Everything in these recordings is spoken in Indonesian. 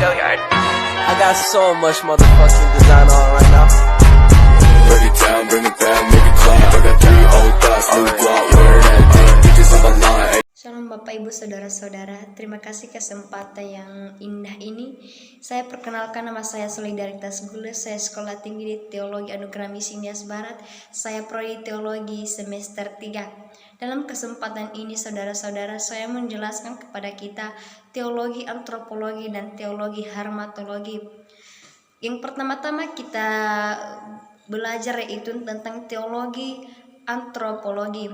I got so much motherfucking design on right now. Break it down, bring it back, make it clap. I got 3 old thoughts, new guap, wear that dick, bitches on my line. Shalom Bapak Ibu Saudara-saudara, terima kasih kesempatan yang indah ini. Saya perkenalkan, nama saya Solidaritas Gule, saya sekolah tinggi di Teologi Anugerah Misi Nias Barat, saya prodi Teologi semester 3. Dalam kesempatan ini saudara-saudara, saya menjelaskan kepada kita teologi antropologi dan teologi hermatologi. Yang pertama-tama kita belajar yaitu tentang teologi antropologi.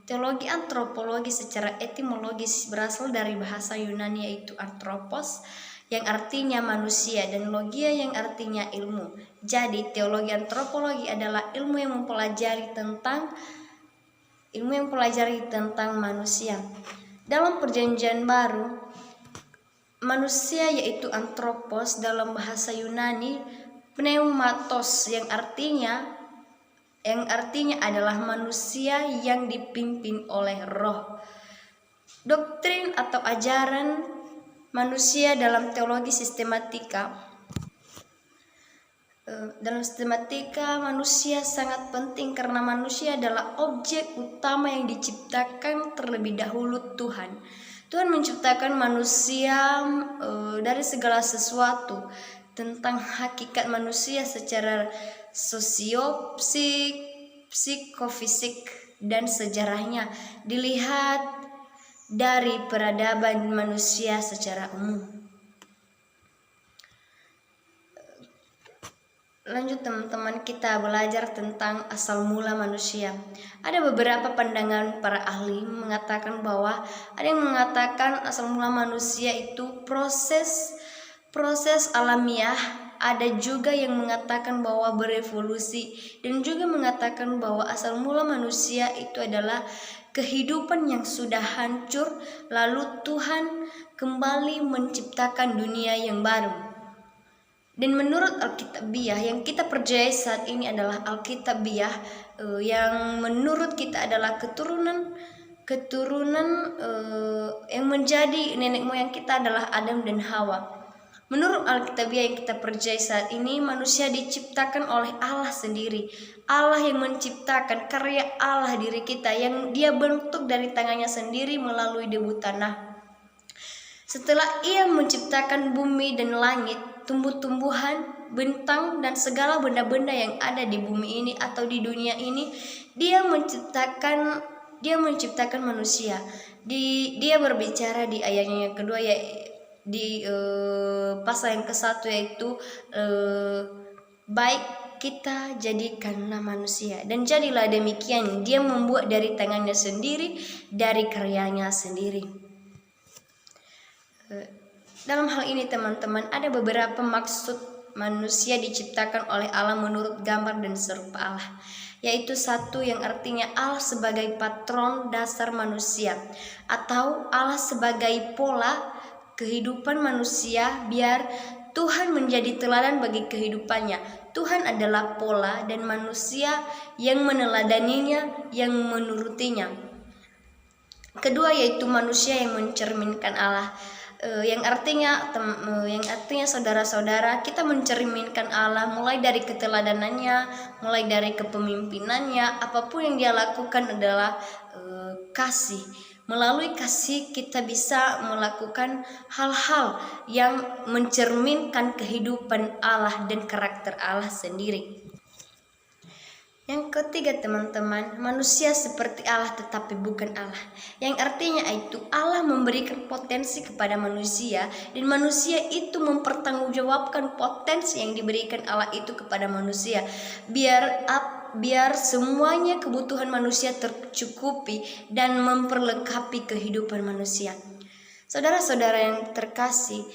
Teologi antropologi secara etimologis berasal dari bahasa Yunani yaitu anthropos yang artinya manusia dan logia yang artinya ilmu. Jadi teologi antropologi adalah ilmu yang mempelajari tentang manusia. Dalam Perjanjian Baru, manusia yaitu anthropos dalam bahasa Yunani pneumatos yang artinya adalah manusia yang dipimpin oleh roh. Doktrin atau ajaran manusia dalam teologi sistematika. Dalam sistematika manusia sangat penting karena manusia adalah objek utama yang diciptakan terlebih dahulu Tuhan. Tuhan menciptakan manusia dari segala sesuatu. Tentang hakikat manusia secara psikofisik dan sejarahnya dilihat dari peradaban manusia secara umum. Lanjut teman-teman, kita belajar tentang asal mula manusia. Ada beberapa pandangan para ahli mengatakan bahwa ada yang mengatakan asal mula manusia itu proses alamiah, ada juga yang mengatakan bahwa berevolusi, dan juga mengatakan bahwa asal mula manusia itu adalah kehidupan yang sudah hancur, lalu Tuhan kembali menciptakan dunia yang baru. Dan menurut Alkitabiah yang kita percaya saat ini adalah Alkitabiah yang menurut kita adalah keturunan yang menjadi nenek moyang kita adalah Adam dan Hawa. Menurut Alkitabiah yang kita percaya saat ini, manusia diciptakan oleh Allah sendiri. Allah yang menciptakan karya Allah diri kita yang Dia bentuk dari tangannya sendiri melalui debu tanah. Setelah Ia menciptakan bumi dan langit, tumbuh-tumbuhan, bintang, dan segala benda-benda yang ada di bumi ini atau di dunia ini, Dia menciptakan manusia. Dia berbicara di ayatnya yang kedua, di pasal yang ke-1 yaitu baik kita jadikanlah manusia, dan jadilah demikian. Dia membuat dari tangannya sendiri, dari karyanya sendiri. Dalam hal ini teman-teman, ada beberapa maksud manusia diciptakan oleh Allah menurut gambar dan serupa Allah, yaitu satu yang artinya Allah sebagai patron dasar manusia, atau Allah sebagai pola kehidupan manusia biar Tuhan menjadi teladan bagi kehidupannya. Tuhan adalah pola dan manusia yang meneladaninya, yang menurutinya. Kedua yaitu manusia yang mencerminkan Allah. Yang artinya saudara-saudara, kita mencerminkan Allah mulai dari keteladanannya, mulai dari kepemimpinannya. Apapun yang Dia lakukan adalah kasih. Melalui kasih kita bisa melakukan hal-hal yang mencerminkan kehidupan Allah dan karakter Allah sendiri. Yang ketiga teman-teman, manusia seperti Allah tetapi bukan Allah. Yang artinya itu Allah memberikan potensi kepada manusia, dan manusia itu mempertanggungjawabkan potensi yang diberikan Allah itu kepada manusia. Biar semuanya kebutuhan manusia tercukupi dan memperlengkapi kehidupan manusia. Saudara-saudara yang terkasih,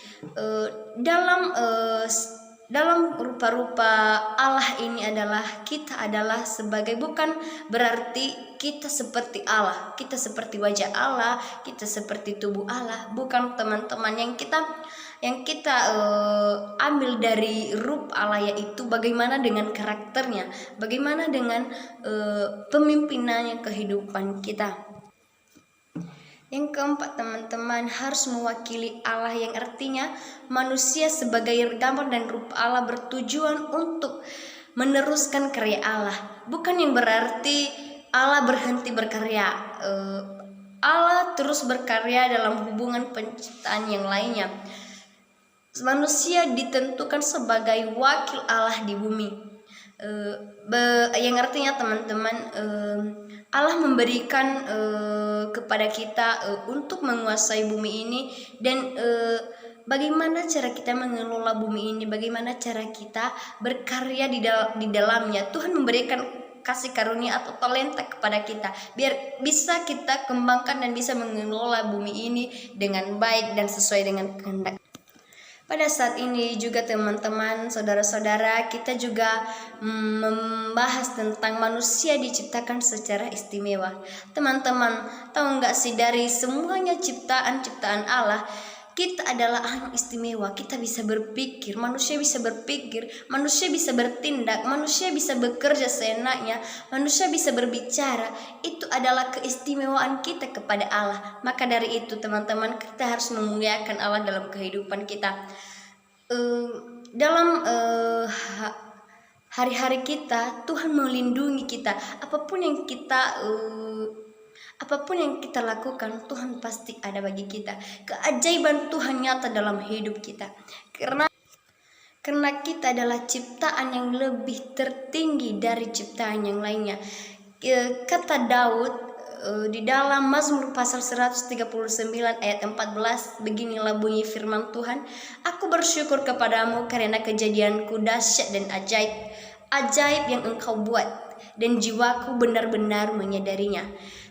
dalam rupa-rupa Allah ini adalah kita adalah sebagai, bukan berarti kita seperti Allah, kita seperti wajah Allah, kita seperti tubuh Allah, bukan teman-teman. Yang kita ambil dari rupa Allah yaitu bagaimana dengan karakternya, bagaimana dengan pemimpinannya kehidupan kita. Yang keempat, teman-teman, harus mewakili Allah, yang artinya manusia sebagai gambar dan rupa Allah bertujuan untuk meneruskan karya Allah. Bukan yang berarti Allah berhenti berkarya. Allah terus berkarya dalam hubungan penciptaan yang lainnya. Manusia ditentukan sebagai wakil Allah di bumi. Yang artinya, teman-teman, Allah memberikan kepada kita untuk menguasai bumi ini, dan bagaimana cara kita mengelola bumi ini, bagaimana cara kita berkarya di dalamnya. Tuhan memberikan kasih karunia atau talenta kepada kita biar bisa kita kembangkan dan bisa mengelola bumi ini dengan baik dan sesuai dengan kehendak. Pada saat ini juga, teman-teman, saudara-saudara, kita juga membahas tentang manusia diciptakan secara istimewa. Teman-teman, tahu nggak sih, dari semuanya ciptaan Allah, kita adalah anak istimewa. Kita bisa berpikir, manusia bisa berpikir, manusia bisa bertindak, manusia bisa bekerja seenaknya, manusia bisa berbicara. Itu adalah keistimewaan kita kepada Allah. Maka dari itu, teman-teman, kita harus memuliakan Allah dalam kehidupan kita. Dalam hari-hari kita, Tuhan melindungi kita. Apapun yang kita lakukan, Tuhan pasti ada bagi kita. Keajaiban Tuhan nyata dalam hidup kita. Karena kita adalah ciptaan yang lebih tertinggi dari ciptaan yang lainnya. Kata Daud di dalam Mazmur pasal 139 ayat 14, beginilah bunyi firman Tuhan, "Aku bersyukur kepadamu karena kejadianku dahsyat dan ajaib yang engkau buat, dan jiwaku benar-benar menyadarinya."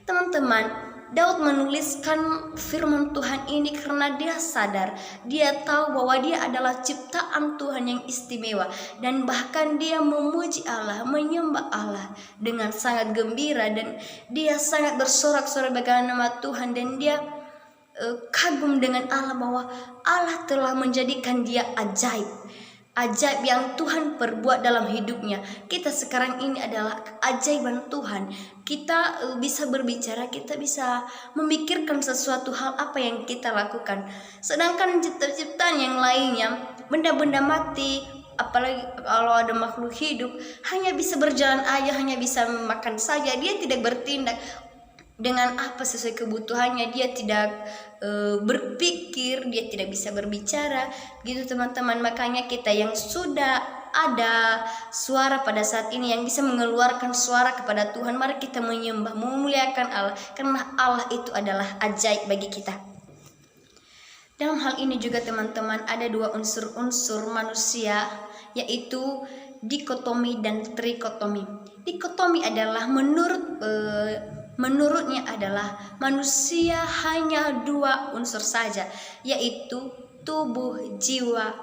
Teman-teman, Daud menuliskan firman Tuhan ini karena dia sadar, dia tahu bahwa dia adalah ciptaan Tuhan yang istimewa, dan bahkan dia memuji Allah, menyembah Allah dengan sangat gembira, dan dia sangat bersorak-sorai bagi nama Tuhan, dan dia kagum dengan Allah bahwa Allah telah menjadikan dia ajaib yang Tuhan perbuat dalam hidupnya. Kita sekarang ini adalah keajaiban Tuhan. Kita bisa berbicara, kita bisa memikirkan sesuatu hal apa yang kita lakukan. Sedangkan ciptaan yang lainnya, benda-benda mati, apalagi kalau ada makhluk hidup, hanya bisa berjalan aja, hanya bisa makan saja. Dia tidak bertindak dengan apa sesuai kebutuhannya, dia tidak berpikir, dia tidak bisa berbicara gitu, teman-teman. Makanya kita yang sudah ada suara pada saat ini, yang bisa mengeluarkan suara kepada Tuhan, mari kita menyembah, memuliakan Allah, karena Allah itu adalah ajaib bagi kita. Dalam hal ini juga, teman-teman, ada dua unsur-unsur manusia, yaitu dikotomi dan trikotomi. Dikotomi adalah menurutnya adalah manusia hanya dua unsur saja, yaitu tubuh jiwa,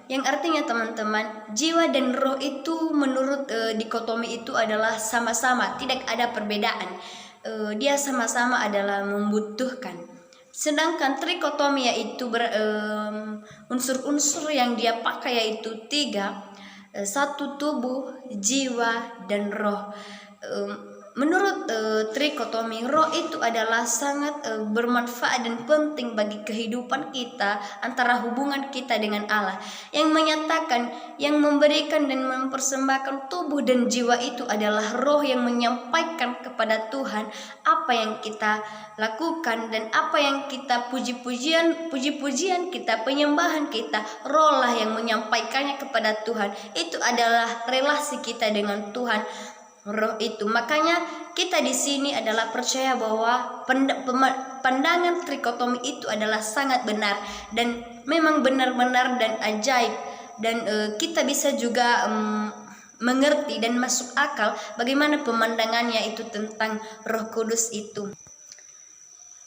yang artinya, teman-teman, jiwa dan roh itu menurut dikotomi itu adalah sama-sama, tidak ada perbedaan. Dia sama-sama adalah membutuhkan. Sedangkan trikotomi yaitu unsur-unsur yang dia pakai yaitu 3, satu tubuh, jiwa, dan roh. Menurut trikotomi, roh itu adalah sangat bermanfaat dan penting bagi kehidupan kita, antara hubungan kita dengan Allah. Yang menyatakan, yang memberikan dan mempersembahkan tubuh dan jiwa itu adalah roh yang menyampaikan kepada Tuhan apa yang kita lakukan dan apa yang kita puji-pujian kita, penyembahan kita. Roh lah yang menyampaikannya kepada Tuhan. Itu adalah relasi kita dengan Tuhan, roh itu. Makanya kita di sini adalah percaya bahwa pandangan trikotomi itu adalah sangat benar dan memang benar-benar dan ajaib, dan kita bisa juga mengerti dan masuk akal bagaimana pemandangannya itu tentang Roh Kudus itu.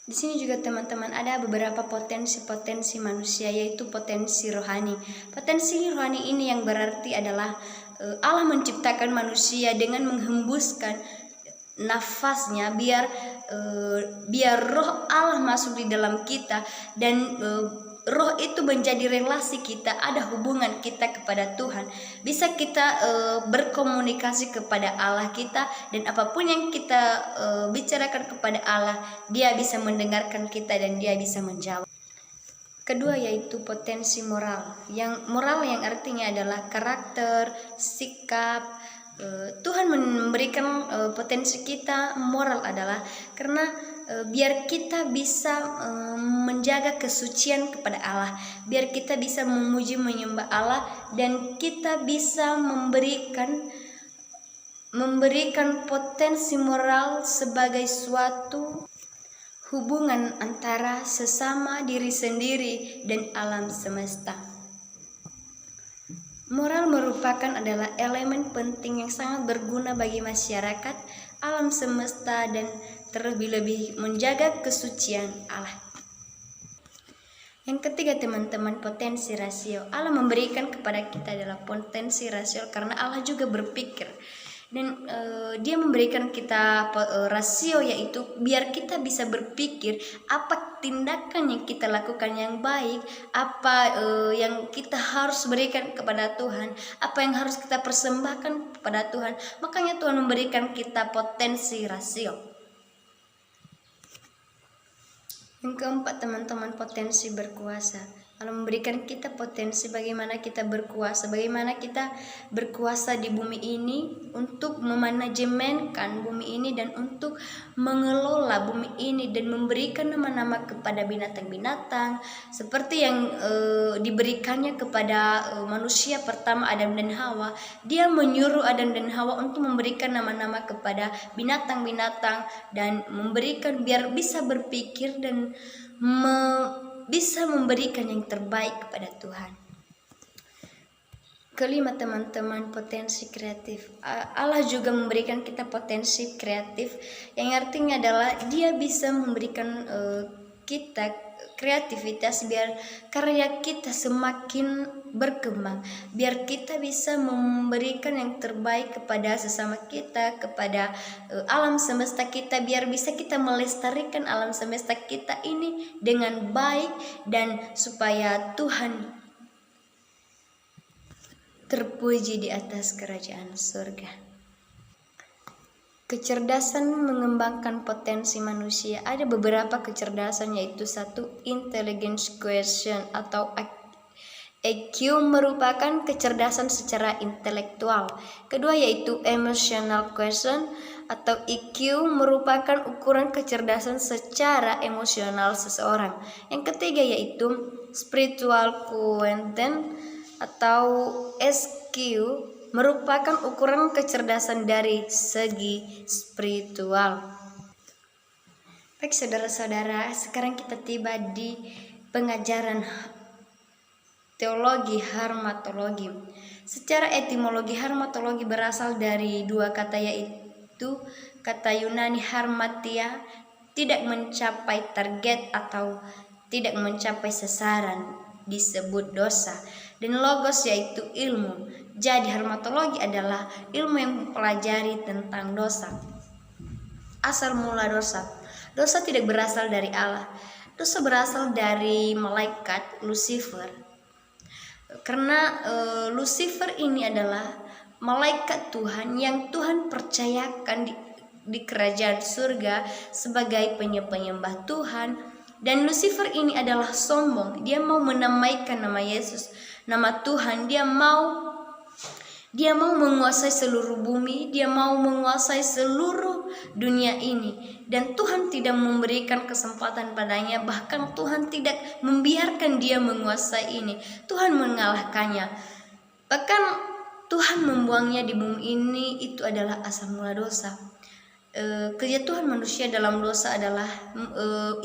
Di sini juga, teman-teman, ada beberapa potensi manusia, yaitu potensi rohani. Potensi rohani ini yang berarti adalah Allah menciptakan manusia dengan menghembuskan nafasnya, biar roh Allah masuk di dalam kita, dan roh itu menjadi relasi kita, ada hubungan kita kepada Tuhan, bisa kita berkomunikasi kepada Allah kita, dan apapun yang kita bicarakan kepada Allah, Dia bisa mendengarkan kita dan Dia bisa menjawab. Kedua yaitu potensi moral. Yang moral yang artinya adalah karakter, sikap. Tuhan memberikan potensi kita moral adalah karena biar kita bisa menjaga kesucian kepada Allah, biar kita bisa memuji menyembah Allah, dan kita bisa memberikan potensi moral sebagai suatu hubungan antara sesama diri sendiri dan alam semesta. Moral merupakan adalah elemen penting yang sangat berguna bagi masyarakat, alam semesta, dan terlebih-lebih menjaga kesucian Allah. Yang ketiga teman-teman, potensi rasio. Allah memberikan kepada kita adalah potensi rasio karena Allah juga berpikir. Dan Dia memberikan kita rasio, yaitu biar kita bisa berpikir apa tindakan yang kita lakukan yang baik, apa yang kita harus berikan kepada Tuhan, apa yang harus kita persembahkan kepada Tuhan. Makanya Tuhan memberikan kita potensi rasio. Yang keempat teman-teman, potensi berkuasa. Allah memberikan kita potensi bagaimana kita berkuasa, bagaimana kita berkuasa di bumi ini untuk memanajemenkan bumi ini dan untuk mengelola bumi ini dan memberikan nama-nama kepada binatang-binatang seperti yang diberikannya kepada manusia pertama Adam dan Hawa. Dia menyuruh Adam dan Hawa untuk memberikan nama-nama kepada binatang-binatang dan memberikan biar bisa berpikir dan bisa memberikan yang terbaik kepada Tuhan. Kelima teman-teman, potensi kreatif. Allah juga memberikan kita potensi kreatif yang artinya adalah Dia bisa memberikan kita kreativitas biar karya kita semakin berkembang, biar kita bisa memberikan yang terbaik kepada sesama kita, kepada alam semesta kita, biar bisa kita melestarikan alam semesta kita ini dengan baik dan supaya Tuhan terpuji di atas kerajaan surga. Kecerdasan mengembangkan potensi manusia. Ada beberapa kecerdasan, yaitu satu, intelligence quotient atau EQ merupakan kecerdasan secara intelektual. Kedua yaitu emotional quotient atau EQ merupakan ukuran kecerdasan secara emosional seseorang. Yang ketiga yaitu spiritual quotient atau SQ merupakan ukuran kecerdasan dari segi spiritual. Baik saudara-saudara, sekarang kita tiba di pengajaran teologi harmatologi. Secara etimologi, harmatologi berasal dari dua kata, yaitu kata Yunani harmatia, tidak mencapai target atau tidak mencapai sasaran, disebut dosa, dan logos yaitu ilmu. Jadi harmatologi adalah ilmu yang mempelajari tentang dosa. Asal mula dosa. Dosa tidak berasal dari Allah. Dosa berasal dari malaikat Lucifer. Karena Lucifer ini adalah malaikat Tuhan yang Tuhan percayakan di kerajaan surga sebagai penyembah Tuhan. Dan Lucifer ini adalah sombong. Dia mau menamaikan nama Yesus, nama Tuhan. Dia mau menguasai seluruh bumi, dia mau menguasai seluruh dunia ini. Dan Tuhan tidak memberikan kesempatan padanya, bahkan Tuhan tidak membiarkan dia menguasai ini. Tuhan mengalahkannya. Bahkan Tuhan membuangnya di bumi ini, itu adalah asal mula dosa. Kejatuhan manusia dalam dosa adalah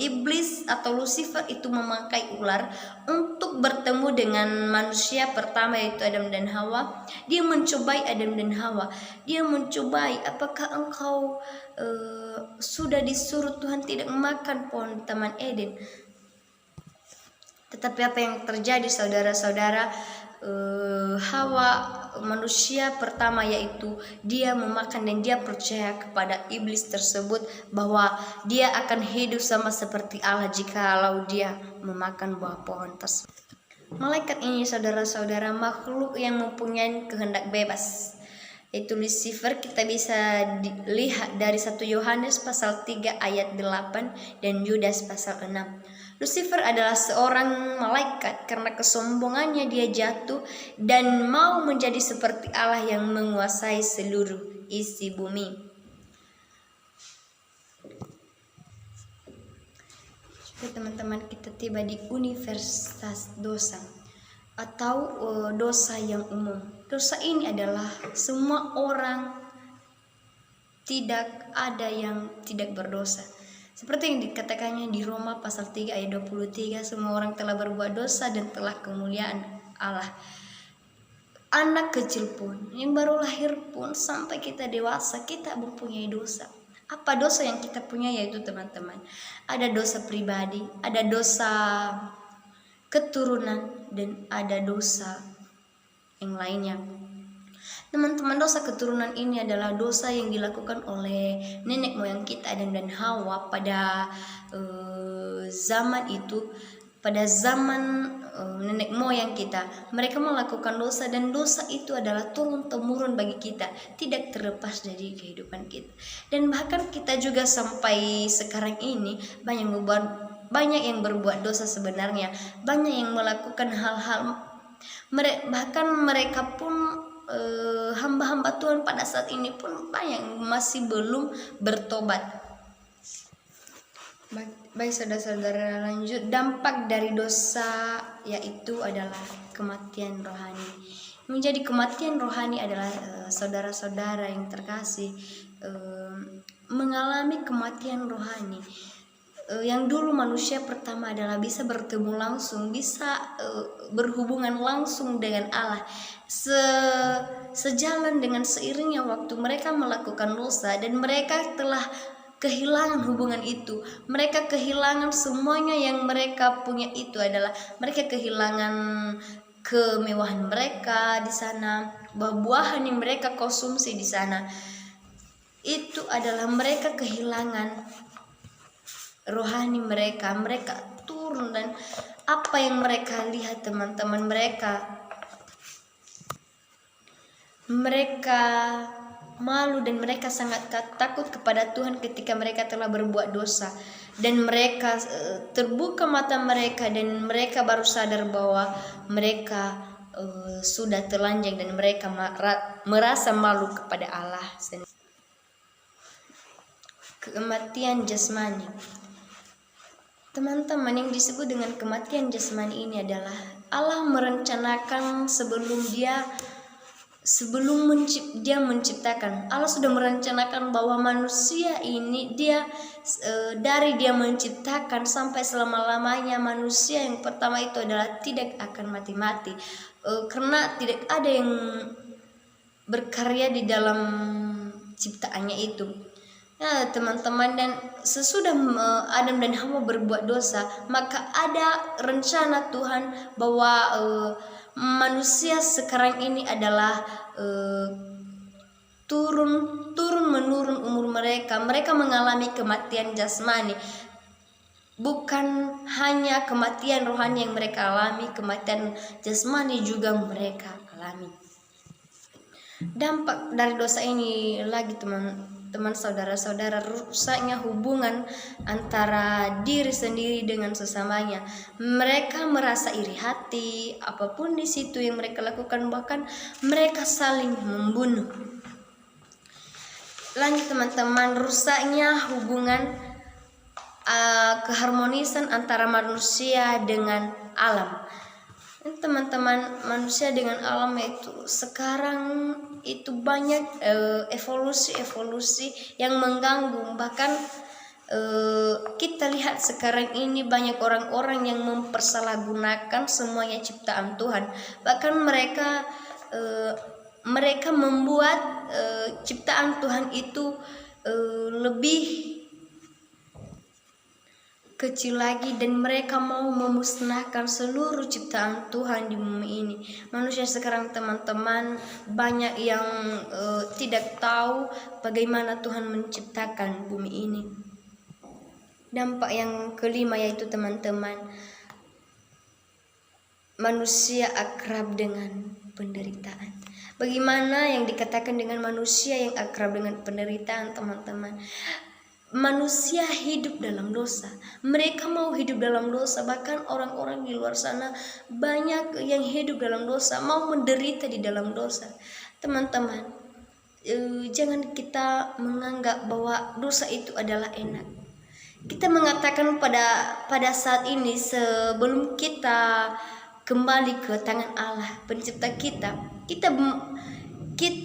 iblis atau Lucifer itu memakai ular untuk bertemu dengan manusia pertama, yaitu Adam dan Hawa. Dia mencobai Adam dan Hawa. Dia mencobai, apakah engkau sudah disuruh Tuhan tidak memakan pohon taman Eden? Tetapi apa yang terjadi saudara-saudara, Hawa manusia pertama, yaitu dia memakan dan dia percaya kepada iblis tersebut bahwa dia akan hidup sama seperti Allah jikalau dia memakan buah pohon tersebut. Malaikat ini saudara-saudara makhluk yang mempunyai kehendak bebas, yaitu Lucifer. Kita bisa lihat dari 1 Yohanes pasal 3 ayat 8 dan Yudas pasal 6. Lucifer adalah seorang malaikat. Karena kesombongannya dia jatuh dan mau menjadi seperti Allah yang menguasai seluruh isi bumi. Oke teman-teman, kita tiba di universitas dosa atau dosa yang umum. Dosa ini adalah semua orang, tidak ada yang tidak berdosa. Seperti yang dikatakannya di Roma pasal 3 ayat 23, semua orang telah berbuat dosa dan telah kemuliaan Allah. Anak kecil pun, yang baru lahir pun, sampai kita dewasa, kita mempunyai dosa. Apa dosa yang kita punya? Yaitu teman-teman, ada dosa pribadi, ada dosa keturunan, dan ada dosa yang lainnya. Teman-teman, dosa keturunan ini adalah dosa yang dilakukan oleh nenek moyang kita Adam dan Hawa pada zaman itu. Pada zaman nenek moyang kita, mereka melakukan dosa, dan dosa itu adalah turun-temurun bagi kita, tidak terlepas dari kehidupan kita. Dan bahkan kita juga sampai sekarang ini banyak yang berbuat dosa sebenarnya, banyak yang melakukan hal-hal, bahkan mereka pun hamba-hamba Tuhan pada saat ini pun banyak yang masih belum bertobat. Baik saudara-saudara, lanjut. Dampak dari dosa yaitu adalah kematian rohani. Menjadi kematian rohani adalah saudara-saudara yang terkasih mengalami kematian rohani. Yang dulu manusia pertama adalah bisa bertemu langsung, bisa berhubungan langsung dengan Allah. Sejalan dengan seiringnya waktu mereka melakukan dosa dan mereka telah kehilangan hubungan itu. Mereka kehilangan semuanya yang mereka punya, itu adalah mereka kehilangan kemewahan mereka di sana, buah-buahan yang mereka konsumsi di sana. Itu adalah mereka kehilangan rohani mereka turun. Dan apa yang mereka lihat teman-teman, mereka malu dan mereka sangat takut kepada Tuhan ketika mereka telah berbuat dosa, dan mereka terbuka mata mereka dan mereka baru sadar bahwa mereka sudah telanjang dan mereka merasa malu kepada Allah sendiri. Kematian jasmani. Teman-teman, yang disebut dengan kematian jasmani ini adalah Allah merencanakan sebelum dia menciptakan. Allah sudah merencanakan bahwa manusia ini dari dia menciptakan sampai selama-lamanya, manusia yang pertama itu adalah tidak akan mati-mati, karena tidak ada yang berkarya di dalam ciptaannya itu. Ya teman-teman, dan sesudah Adam dan Hawa berbuat dosa, maka ada rencana Tuhan bahwa manusia sekarang ini adalah turun menurun umur mereka mengalami kematian jasmani. Bukan hanya kematian rohani yang mereka alami, kematian jasmani juga mereka alami. Dampak dari dosa ini lagi teman saudara-saudara, rusaknya hubungan antara diri sendiri dengan sesamanya. Mereka merasa iri hati, apapun di situ yang mereka lakukan, bahkan mereka saling membunuh. Lanjut teman-teman, rusaknya hubungan keharmonisan antara manusia dengan alam. Teman-teman, manusia dengan alam itu sekarang itu banyak evolusi yang mengganggu. Bahkan kita lihat sekarang ini banyak orang-orang yang mempersalahgunakan semuanya ciptaan Tuhan. Bahkan mereka membuat ciptaan Tuhan itu kecil lagi, dan mereka mau memusnahkan seluruh ciptaan Tuhan di bumi ini. Manusia sekarang teman-teman banyak yang tidak tahu bagaimana Tuhan menciptakan bumi ini. Dampak yang kelima yaitu teman-teman, manusia akrab dengan penderitaan. Bagaimana yang dikatakan dengan manusia yang akrab dengan penderitaan, teman-teman? Manusia hidup dalam dosa. Mereka mau hidup dalam dosa. Bahkan orang-orang di luar sana banyak yang hidup dalam dosa, mau menderita di dalam dosa. Teman-teman, jangan kita menganggap bahwa dosa itu adalah enak. Kita mengatakan pada saat ini, sebelum kita kembali ke tangan Allah pencipta kita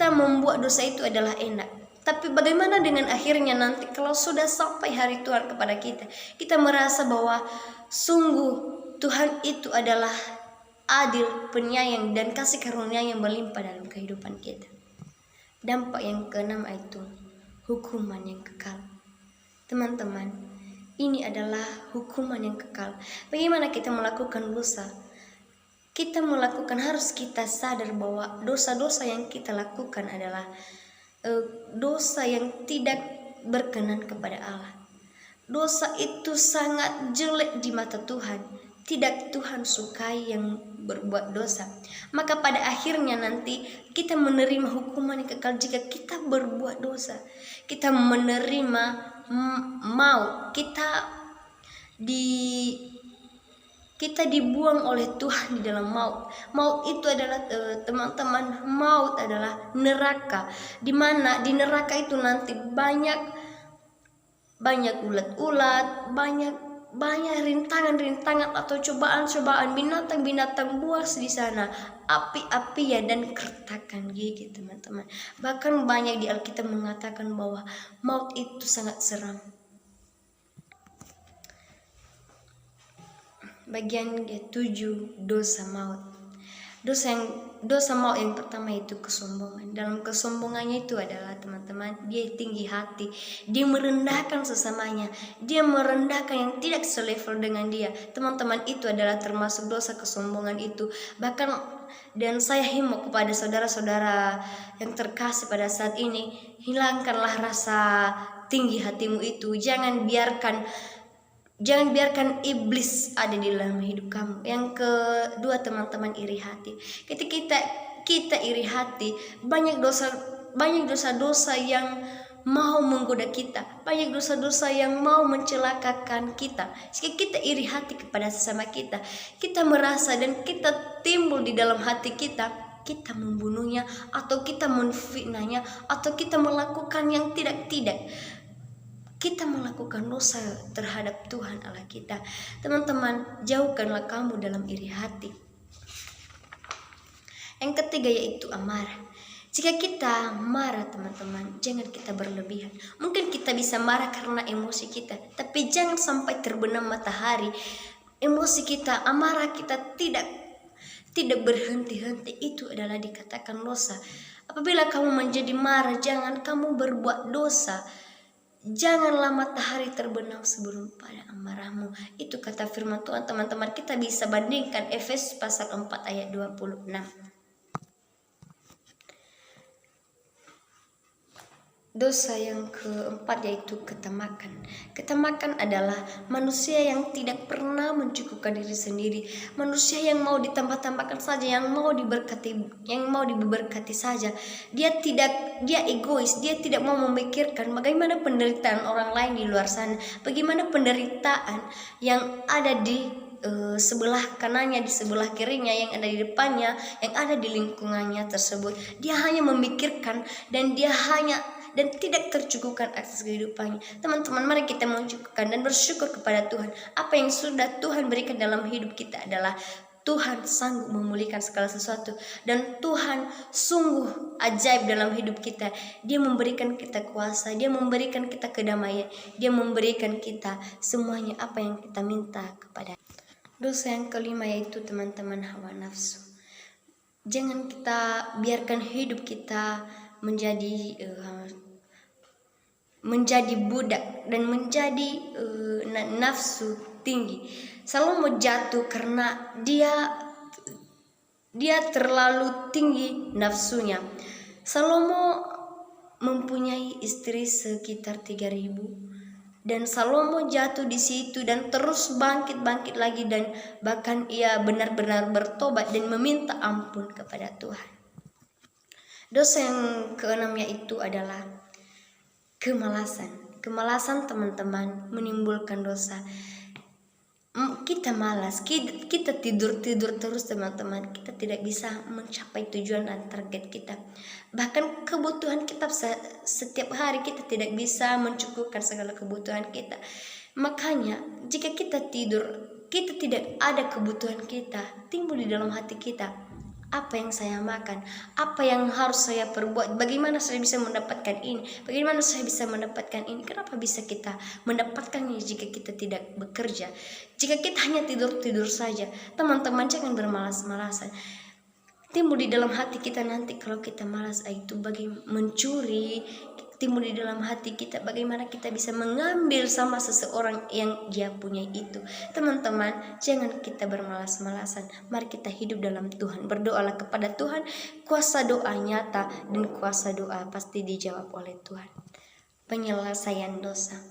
membuat dosa itu adalah enak. Tapi bagaimana dengan akhirnya nanti kalau sudah sampai hari Tuhan kepada kita, kita merasa bahwa sungguh Tuhan itu adalah adil, penyayang, dan kasih karunia yang berlimpah dalam kehidupan kita. Dampak yang keenam itu hukuman yang kekal. Teman-teman, ini adalah hukuman yang kekal. Bagaimana kita melakukan dosa? Harus kita sadar bahwa dosa-dosa yang kita lakukan adalah dosa yang tidak berkenan kepada Allah. Dosa itu sangat jelek di mata Tuhan. Tidak Tuhan sukai yang berbuat dosa. Maka pada akhirnya nanti kita menerima hukuman yang kekal jika kita berbuat dosa. Kita menerima maut. Kita dibuang oleh Tuhan di dalam maut. Maut itu adalah teman-teman, maut adalah neraka. Di mana di neraka itu nanti banyak ulat-ulat, banyak rintangan-rintangan atau cobaan-cobaan, binatang-binatang buas di sana, api-apian dan kertakan gigi, teman-teman. Bahkan banyak di Alkitab mengatakan bahwa maut itu sangat seram. Bagian ke-7, dosa maut. Dosa maut yang pertama itu kesombongan. Dalam kesombongannya itu adalah, teman-teman, dia tinggi hati, dia merendahkan sesamanya, dia merendahkan yang tidak selevel dengan dia. Teman-teman, itu adalah termasuk dosa kesombongan itu. Bahkan, dan saya himbau kepada saudara-saudara yang terkasih pada saat ini, hilangkanlah rasa tinggi hatimu itu. Jangan biarkan iblis ada di dalam hidup kamu. Yang kedua, teman-teman, iri hati. Ketika kita iri hati, banyak dosa-dosa yang mau menggoda kita, banyak dosa-dosa yang mau mencelakakan kita. Jika kita iri hati kepada sesama kita merasa dan kita timbul di dalam hati kita membunuhnya, atau kita menfitnahnya, atau kita melakukan yang tidak. Kita melakukan dosa terhadap Tuhan Allah kita. Teman-teman, jauhkanlah kamu dalam iri hati. Yang ketiga yaitu amarah. Jika kita marah, teman-teman, jangan kita berlebihan. Mungkin kita bisa marah karena emosi kita, tapi jangan sampai terbenam matahari. Emosi kita, amarah kita tidak berhenti-henti. Itu adalah dikatakan dosa. Apabila kamu menjadi marah, jangan kamu berbuat dosa. Janganlah matahari terbenam sebelum pada amarahmu. Itu kata firman Tuhan, teman-teman. Kita bisa bandingkan Efesus pasal 4 ayat 26. Dosa yang keempat yaitu ketamakan. Ketamakan adalah manusia yang tidak pernah mencukupkan diri sendiri, manusia yang mau ditambah-tambahkan saja, yang mau diberkati saja. Dia egois, dia tidak mau memikirkan bagaimana penderitaan orang lain di luar sana, bagaimana penderitaan yang ada di sebelah kanannya, di sebelah kirinya, yang ada di depannya, yang ada di lingkungannya tersebut. Dia hanya memikirkan dan dan tidak tercukupkan atas kehidupannya. Teman-teman, mari kita mencukupkan dan bersyukur kepada Tuhan. Apa yang sudah Tuhan berikan dalam hidup kita adalah Tuhan sanggup memulihkan segala sesuatu, dan Tuhan sungguh ajaib dalam hidup kita. Dia memberikan kita kuasa, Dia memberikan kita kedamaian, Dia memberikan kita semuanya apa yang kita minta kepada. Dosa yang kelima yaitu, teman-teman, hawa nafsu. Jangan kita biarkan hidup kita menjadi menjadi budak dan menjadi nafsu tinggi. Salomo jatuh karena dia terlalu tinggi nafsunya. Salomo mempunyai istri sekitar 3.000 dan Salomo jatuh di situ dan terus bangkit lagi, dan bahkan ia benar-benar bertobat dan meminta ampun kepada Tuhan. Dosa yang keenamnya itu adalah kemalasan. Kemalasan teman-teman menimbulkan dosa. Kita malas, kita tidur terus teman-teman. Kita tidak bisa mencapai tujuan dan target kita. Bahkan kebutuhan kita setiap hari kita tidak bisa mencukupkan segala kebutuhan kita. Makanya jika kita tidur, kita tidak ada kebutuhan kita, timbul di dalam hati kita, apa yang saya makan, apa yang harus saya perbuat, bagaimana saya bisa mendapatkan ini, bagaimana saya bisa mendapatkan ini. Kenapa bisa kita mendapatkannya jika kita tidak bekerja, jika kita hanya tidur saja? Teman-teman, jangan bermalas-malasan. Timbul di dalam hati kita nanti kalau kita malas, itu bagi mencuri. Timbul di dalam hati kita bagaimana kita bisa mengambil sama seseorang yang dia punya itu. Teman-teman, jangan kita bermalas-malasan. Mari kita hidup dalam Tuhan. Berdoalah kepada Tuhan. Kuasa doa nyata dan kuasa doa pasti dijawab oleh Tuhan. Penyelesaian dosa.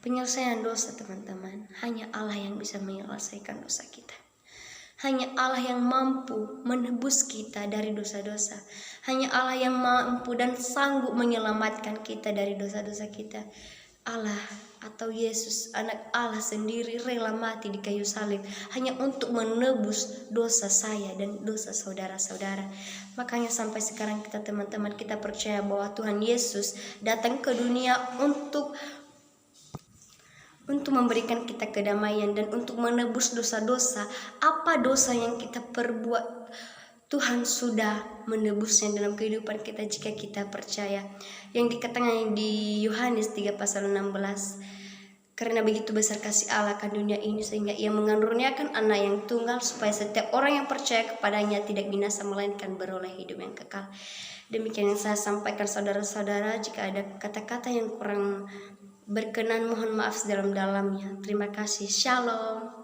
Penyelesaian dosa teman-teman, hanya Allah yang bisa menyelesaikan dosa kita. Hanya Allah yang mampu menebus kita dari dosa-dosa. Hanya Allah yang mampu dan sanggup menyelamatkan kita dari dosa-dosa kita. Allah atau Yesus, anak Allah sendiri rela mati di kayu salib hanya untuk menebus dosa saya dan dosa saudara-saudara. Makanya sampai sekarang kita teman-teman, kita percaya bahwa Tuhan Yesus datang ke dunia untuk memberikan kita kedamaian dan untuk menebus dosa-dosa. Apa dosa yang kita perbuat, Tuhan sudah menebusnya dalam kehidupan kita jika kita percaya. Yang dikatakan di Yohanes 3 pasal 16, karena begitu besar kasih Allah akan dunia ini sehingga ia mengaruniakan anak yang tunggal supaya setiap orang yang percaya kepadanya tidak binasa melainkan beroleh hidup yang kekal. Demikian yang saya sampaikan saudara-saudara. Jika ada kata-kata yang kurang berkenan, mohon maaf sedalam-dalamnya. Terima kasih. Shalom.